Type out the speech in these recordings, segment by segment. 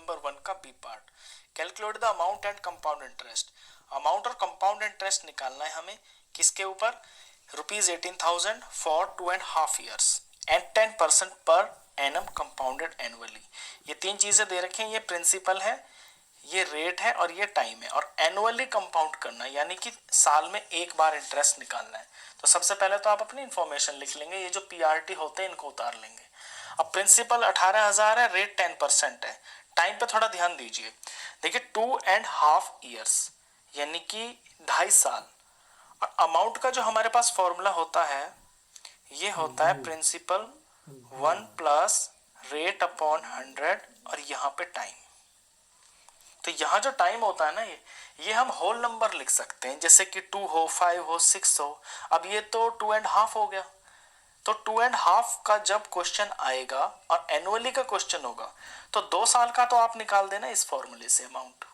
Number 1 का B part, calculate the amount and compound interest. Amount और compound interest निकालना है हमें किसके ऊपर, ₹18,000 for 2.5 years and 10% per annum compounded annually. ये तीन चीजें दे रखी हैं, ये प्रिंसिपल है, ये रेट है और ये टाइम है, और एनुअली कंपाउंड करना यानी कि साल में एक बार इंटरेस्ट निकालना है। तो सबसे पहले तो आप अपनी इंफॉर्मेशन लिख लेंगे, ये जो पीआरटी होते हैं इनको उतार लेंगे। अब प्रिंसिपल 18,000 है, रेट 10% है। टाइम पे थोड़ा ध्यान दीजिए, देखिए 2.5 ईयर्स यानी कि 2.5 साल। और अमाउंट का जो हमारे पास फॉर्मूला होता है ये होता है प्रिंसिपल 1 प्लस रेट अपॉन 100 और यहाँ पे टाइम। तो यहाँ जो टाइम होता है ना, ये हम होल नंबर लिख सकते हैं, जैसे कि 2 हो, 5 हो, 6 हो। अब ये तो 2.5 हो गया, तो 2.5 का जब क्वेश्चन आएगा और एनुअली का क्वेश्चन होगा तो 2 साल का तो आप निकाल देना इस फॉर्मूले से अमाउंट,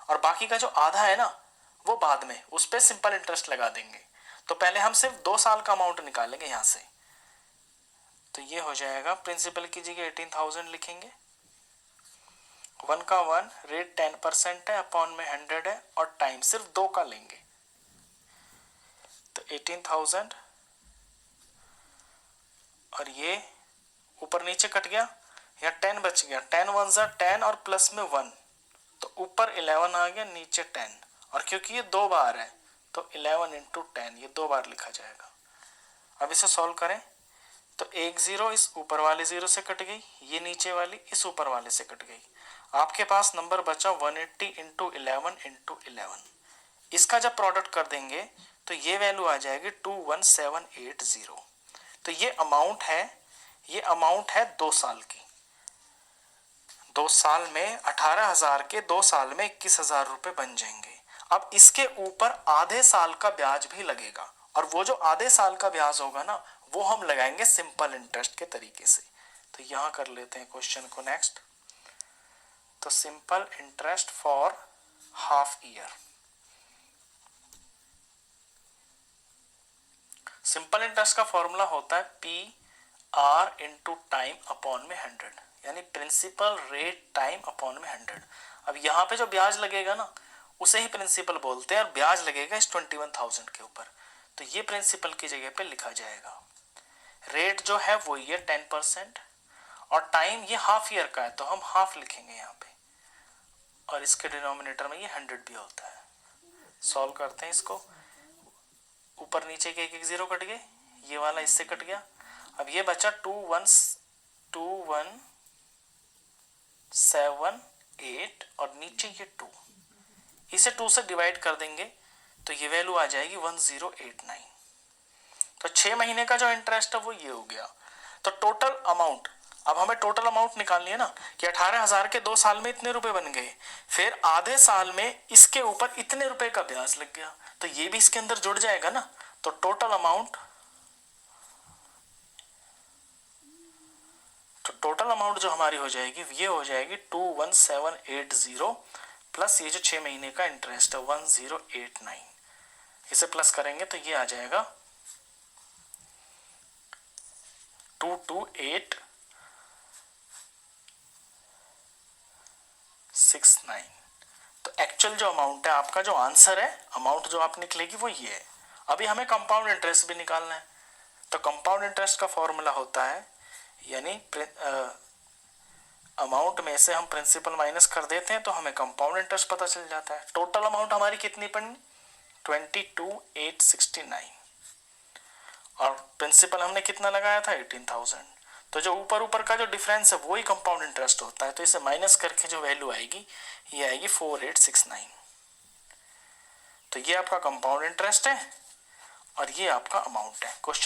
और बाकी का जो आधा है ना वो बाद में, उस पर सिंपल इंटरेस्ट लगा देंगे। तो पहले हम सिर्फ 2 साल का अमाउंट निकालेंगे यहाँ से। तो ये हो जाएगा, प्रिंसिपल की जगह 18,000 लिखेंगे, 1 का 1, रेट 10% है, अपॉन में 100 है, और टाइम सिर्फ 2 का लेंगे। तो 18,000 और ये ऊपर नीचे कट गया, यहाँ 10 बच गया, 10 1 जा 10 और प्लस में 1, तो ऊपर 11 आ गया, नीचे 10, और क्योंकि ये 2 बार है तो 11 इंटू 10, ये 2 बार लिखा जाएगा। अब इसे सॉल्व करें तो एक 0 इस ऊपर वाले 0 से कट गई, ये नीचे वाली इस ऊपर वाले से कट गई, आपके पास नंबर बचा 180 इंटू 11 इंटू 11। इसका जब प्रोडक्ट कर देंगे तो ये वैल्यू आ जाएगी 21780। तो ये अमाउंट है 2 साल की। 2 साल में 18,000 के 2 साल में 21,000 रुपए बन जाएंगे। अब इसके ऊपर आधे साल का ब्याज भी लगेगा, और वो जो आधे साल का ब्याज होगा ना वो हम लगाएंगे सिंपल इंटरेस्ट के तरीके से। तो यहां कर लेते हैं क्वेश्चन को नेक्स्ट। तो simple interest for half year, simple interest का फॉर्मूला होता है P R into time upon में 100, यानी प्रिंसिपल रेट टाइम अपॉन में 100। अब यहाँ पे जो ब्याज लगेगा ना उसे ही प्रिंसिपल बोलते हैं, और ब्याज लगेगा इस 21,000 के ऊपर, तो ये प्रिंसिपल की जगह पे लिखा जाएगा। रेट जो है वो ये 10%, और टाइम ये हाफ ईयर का है तो हम हाफ लिखेंगे यहाँ पे, और इसके डिनोमिनेटर में ये 100 भी होता है। सॉल्व करते हैं इसको, ऊपर नीचे के एक 0 कट गए, ये वाला इससे कट गया। अब ये बचा 21780 और नीचे ये 2, इसे 2 से डिवाइड कर देंगे तो ये वैल्यू आ जाएगी 1089। तो 6 महीने का जो इंटरेस्ट है वो ये हो गया। तो टोटल अमाउंट, अब हमें टोटल अमाउंट निकालनी है ना कि 18,000 के 2 साल में इतने रुपए बन गए, फिर आधे साल में इसके ऊपर इतने रुपए का ब्याज लग गया, तो ये भी इसके अंदर जुड़ जाएगा ना। तो टोटल अमाउंट जो हमारी हो जाएगी ये हो जाएगी 21780 प्लस ये जो 6 महीने का इंटरेस्ट है 1089, इसे प्लस करेंगे तो ये आ जाएगा 22869। तो एक्चुअल जो अमाउंट है, आपका जो आंसर है, अमाउंट जो आप निकलेगी वो ये है। अभी हमें कंपाउंड इंटरेस्ट भी निकालना है, तो कंपाउंड इंटरेस्ट का फॉर्मूला होता है, यानी अमाउंट में से हम प्रिंसिपल माइनस कर देते हैं तो हमें कंपाउंड इंटरेस्ट पता चल जाता है। टोटल अमाउंट हमारी कितनी पड़ी, 22,869, और प्रिंसिपल हमने कितना लगाया था 18,000। तो जो ऊपर का जो डिफरेंस है वही कंपाउंड इंटरेस्ट होता है, तो इसे माइनस करके जो वैल्यू आएगी ये आएगी 4869। तो ये आपका कंपाउंड इंटरेस्ट है और ये आपका अमाउंट है। क्वेश्चन